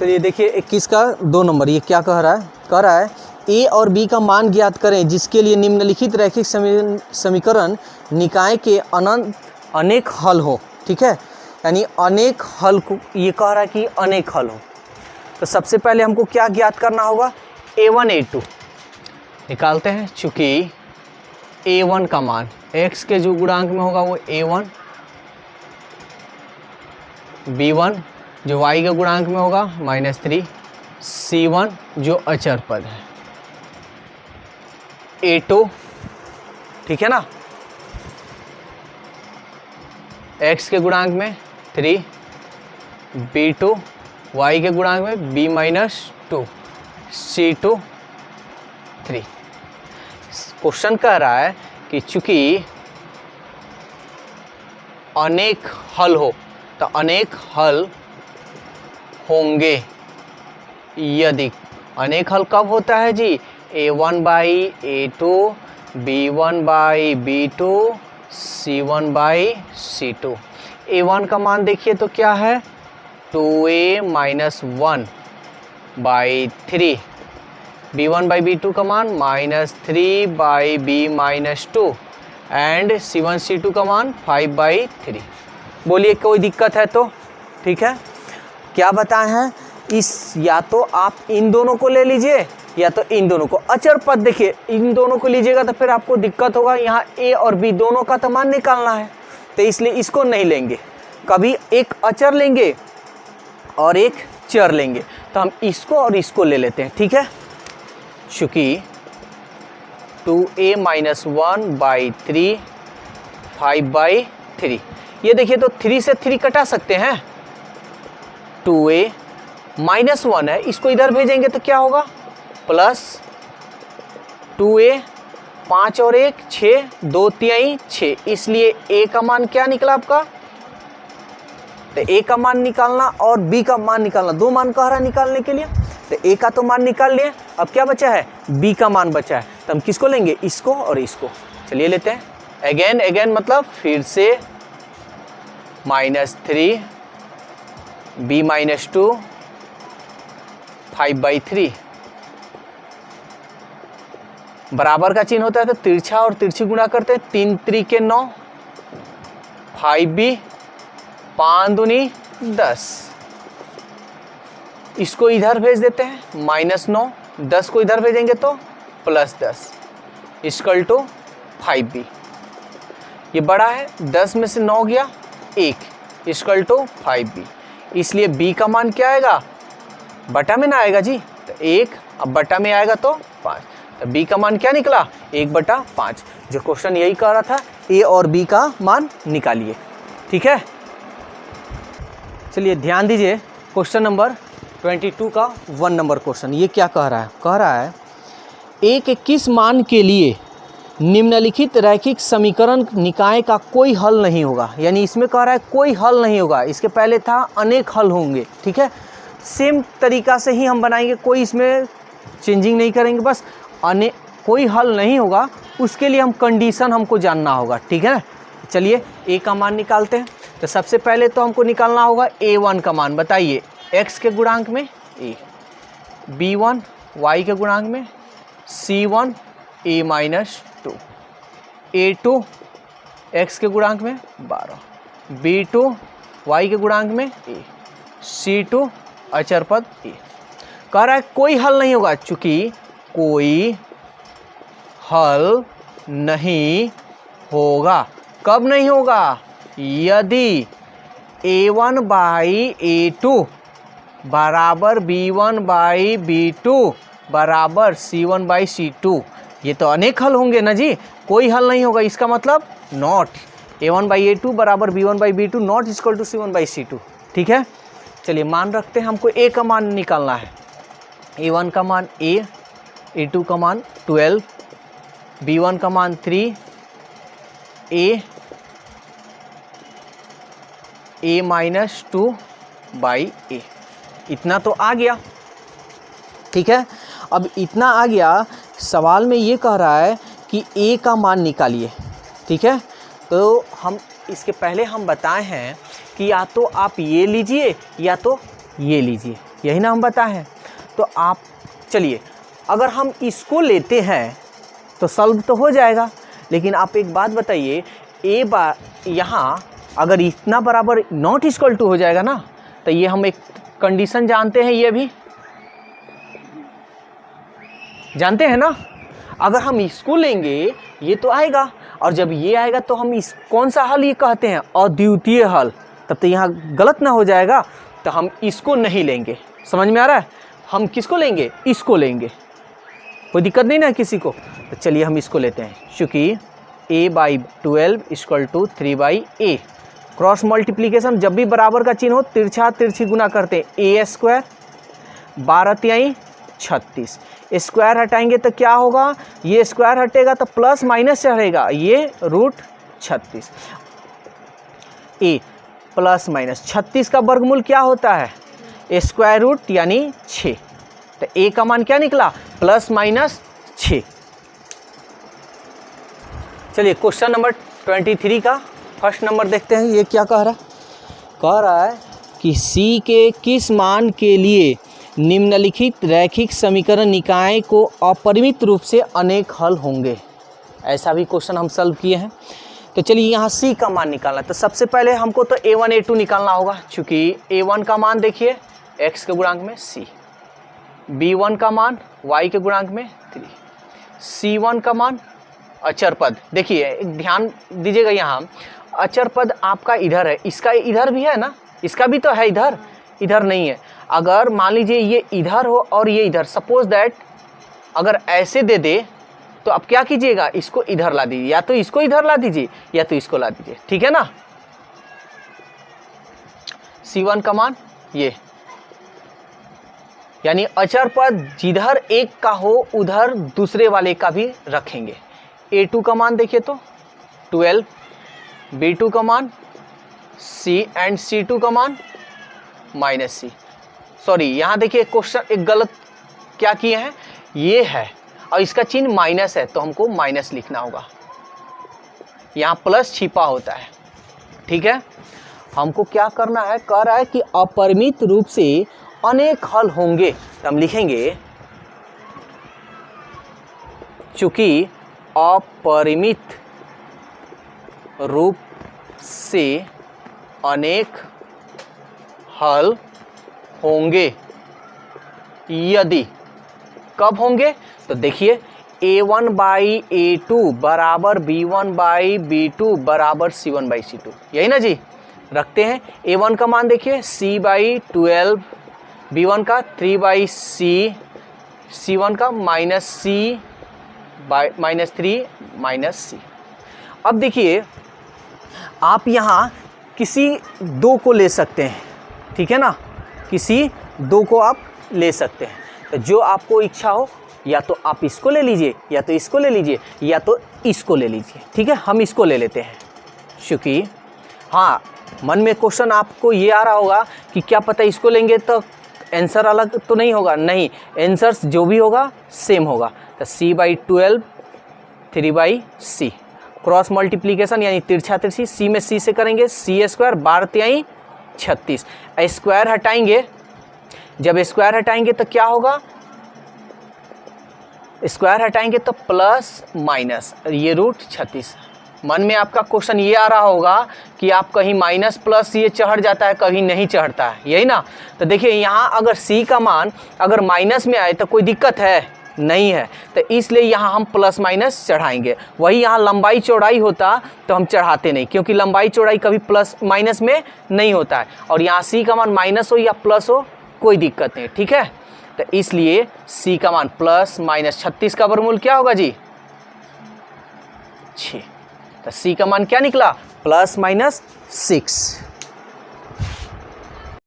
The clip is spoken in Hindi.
चलिए देखिए 21 का 2 नंबर, ये क्या कह रहा है ए और बी का मान ज्ञात करें जिसके लिए निम्नलिखित रैखिक समीकरण निकाय के अनेक हल हो। ठीक है, यानी अनेक हल को ये कह रहा है कि अनेक हल हो। तो सबसे पहले हमको क्या ज्ञात करना होगा, a1 a2 निकालते हैं। चूँकि a1 का मान x के जो गुणांक में होगा वो a1, b1 जो y के गुणांक में होगा -3, c1 जो अचर पद है, a2 ठीक है ना, x के गुणांक में 3, b2 y के गुणांक में b-2, c2 3। क्वेश्चन कह रहा है कि चूंकि अनेक हल हो तो अनेक हल होंगे यदि। अनेक हल कब होता है जी, a1/a2, b1/b2, c1/c2। a1 का मान देखिए तो क्या है, 2a - 1/3, b1/b2 का मान -3/b-2 एंड c1 c2 का मान 5/3। बोलिए कोई दिक्कत है तो? ठीक है, क्या बताए हैं, इस या तो आप इन दोनों को ले लीजिए या तो इन दोनों को। अचर पद देखिए, इन दोनों को लीजिएगा तो फिर आपको दिक्कत होगा, यहाँ a और b दोनों का तो मान निकालना है, तो इसलिए इसको नहीं लेंगे। कभी एक अचर लेंगे और एक चर लेंगे, तो हम इसको और इसको ले लेते हैं। ठीक है, चूँकि 2a - 1/3 5/3, ये देखिए तो 3 से 3 कटा सकते हैं। 2a - 1 है, इसको इधर भेजेंगे तो क्या होगा, प्लस 2a 5 और 1 6, 2 3 6, इसलिए a का मान क्या निकला आपका, तो a का मान निकालना और b का मान निकालना, दो मान कह रहा है निकालने के लिए। तो a का तो मान निकाल लिए, अब क्या बचा है, b का मान बचा है, तो हम किसको लेंगे, इसको और इसको। चलिए लेते हैं, अगेन मतलब फिर से -3 b-2 5/3, बराबर का चिन्ह होता है तो तिरछा और तिरछी गुणा करते हैं, 3 3 के 9, 5b 5 दूनी 10, इसको इधर भेज देते हैं -9, 10 को इधर भेजेंगे तो +10 = 5b। ये बड़ा है, 10 में से 9 गया 1 = 5b, इसलिए b का मान क्या आएगा, बटा में ना आएगा जी, तो 1, अब बटा में आएगा तो 5, तो b का मान क्या निकला, 1/5। जो क्वेश्चन यही कह रहा था, a और b का मान निकालिए। ठीक है, चलिए ध्यान दीजिए, क्वेश्चन नंबर 22 का 1 नंबर क्वेश्चन, ये क्या कह रहा है एक किस मान के लिए निम्नलिखित रैखिक समीकरण निकाय का कोई हल नहीं होगा। यानी इसमें कह रहा है कोई हल नहीं होगा, इसके पहले था अनेक हल होंगे। ठीक है, सेम तरीका से ही हम बनाएंगे, कोई इसमें चेंजिंग नहीं करेंगे, बस कोई हल नहीं होगा, उसके लिए हम कंडीशन हमको जानना होगा। ठीक है, चलिए a का मान निकालते हैं। तो सबसे पहले तो हमको निकालना होगा a1 का मान, बताइए, x के गुणांक में a, b1 y के गुणांक में, c1 a-2, a2 x के गुणांक में 12, b2 y के गुणांक में a, c2 अचर पद a। कह रहा है कोई हल नहीं होगा, चूंकि कोई हल नहीं होगा। कब नहीं होगा, यदि a1/a2 बराबर b1/b2 बराबर c1/c2। ये तो अनेक हल होंगे ना जी, कोई हल नहीं होगा, इसका मतलब नॉट a1/a2 बराबर b1/b2 नॉट = c1/c2। ठीक है, चलिए मान रखते हैं, हमको a का मान निकालना है। a1 का मान a, a2 का मान 12, b1 का मान 3, a -2/a, इतना तो आ गया। ठीक है, अब इतना आ गया, सवाल में ये कह रहा है कि a का मान निकालिए। ठीक है, तो हम इसके पहले हम बताए हैं कि या तो आप ये लीजिए या तो ये लीजिए। यही ना हम बताए हैं। तो आप चलिए, अगर हम इसको लेते हैं तो सॉल्व तो हो जाएगा, लेकिन आप एक बात बताइए, ए बार यहाँ अगर इतना बराबर नॉट इक्वल टू हो जाएगा ना, तो ये हम एक कंडीशन जानते हैं, ये भी जानते हैं ना, अगर हम इसको लेंगे ये तो आएगा, और जब ये आएगा तो हम इस कौन सा हल ये कहते हैं, अद्वितीय हल। तब तो यहाँ गलत ना हो जाएगा, तो हम इसको नहीं लेंगे। समझ में आ रहा है? हम किसको लेंगे? इसको लेंगे। कोई दिक्कत नहीं ना किसी को? तो चलिए हम इसको लेते हैं, क्योंकि a/12 = 3/a। क्रॉस मल्टीप्लिकेशन जब भी बराबर का चिन्ह हो, तिरछा तिरछी गुना करते हैं, a² 12 36, स्क्वायर हटाएंगे तो क्या होगा, ये स्क्वायर हटेगा तो प्लस माइनस चढ़ेगा, ये √36। a प्लस माइनस 36 का वर्गमूल क्या होता है? स्क्वायर रूट यानी 6। तो a का मान क्या निकला? Plus minus 6। चलिए क्वेश्चन नंबर 23 का फर्स्ट नंबर देखते हैं, ये क्या कह रहा है? कह रहा है कि c के किस मान के लिए निम्नलिखित रैखिक समीकरण निकाय को अपरिमित रूप से अनेक हल होंगे। ऐसा भी क्वेश्चन हम सॉल्व किए हैं। तो चलिए यहाँ c का मान निकालना, तो सबसे पहले हमको तो a1 a2 निकालना होगा, क्योंकि a1 का मान देखिए x के गुणांक में c, b1 का मान y के गुणांक में 3, c1 का मान अचर पद, देखिए एक ध्यान दीजिएगा, यहाँ अचर पद आपका इधर है, इसका इधर भी है ना, इसका भी तो है इधर, इधर नहीं है। अगर मान लीजिए ये इधर हो और ये इधर, सपोज दैट अगर ऐसे दे दे, तो आप क्या कीजिएगा, इसको इधर ला दीजिए, या तो इसको इधर ला दीजिए या तो इसको ला दीजिए, ठीक है ना। c1 का मान ये, यानी अचर पद जिधर एक का हो उधर दूसरे वाले का भी रखेंगे। a2 का मान देखिए तो 12, b2 का मान c एंड c2 का मान -c। सॉरी, यहाँ देखिए क्वेश्चन एक गलत क्या किए हैं, ये है और इसका चिन्ह माइनस है, तो हमको माइनस लिखना होगा, यहाँ प्लस छिपा होता है, ठीक है। हमको क्या करना है, कह रहा है कि अपरिमित रूप से अनेक हल होंगे, तो हम लिखेंगे चूंकि अपरिमित रूप से अनेक हल होंगे, यदि, कब होंगे, तो देखिए a1/a2 बराबर b1/b2 बराबर c1/c2, यही ना जी। रखते हैं a1 का मान देखिए c/12, b1 का 3/c, c1 का -c/3 -c। अब देखिए आप यहाँ किसी दो को ले सकते हैं, ठीक है ना, किसी दो को आप ले सकते हैं, तो जो आपको इच्छा हो, या तो आप इसको ले लीजिए या तो इसको ले लीजिए या तो इसको ले लीजिए, ठीक है। हम इसको ले लेते हैं, क्योंकि हाँ मन में क्वेश्चन आपको ये आ रहा होगा कि क्या पता इसको लेंगे तो आंसर अलग तो नहीं होगा, नहीं, आंसर्स जो भी होगा सेम होगा। तो c/12 3/c, क्रॉस मल्टीप्लिकेशन यानी तिरछा तिरछी, c में c से करेंगे, c² 12 36, स्क्वायर हटाएंगे, जब स्क्वायर हटाएंगे तो क्या होगा, स्क्वायर हटाएंगे तो प्लस माइनस, ये √36। मन में आपका क्वेश्चन ये आ रहा होगा कि आप कहीं माइनस प्लस ये चढ़ जाता है, कहीं नहीं चढ़ता है, यही ना। तो देखिए यहाँ अगर c का मान अगर माइनस में आए तो कोई दिक्कत है नहीं है, तो इसलिए यहाँ हम प्लस माइनस चढ़ाएंगे। वही यहाँ लंबाई चौड़ाई होता तो हम चढ़ाते नहीं, क्योंकि लंबाई चौड़ाई कभी प्लस माइनस में नहीं होता है, और यहाँ c का मान माइनस हो या प्लस हो कोई दिक्कत नहीं, ठीक है। तो इसलिए c का मान प्लस माइनस 36 का वर्गमूल क्या होगा जी, 6। तो c का मान क्या निकला, +-6।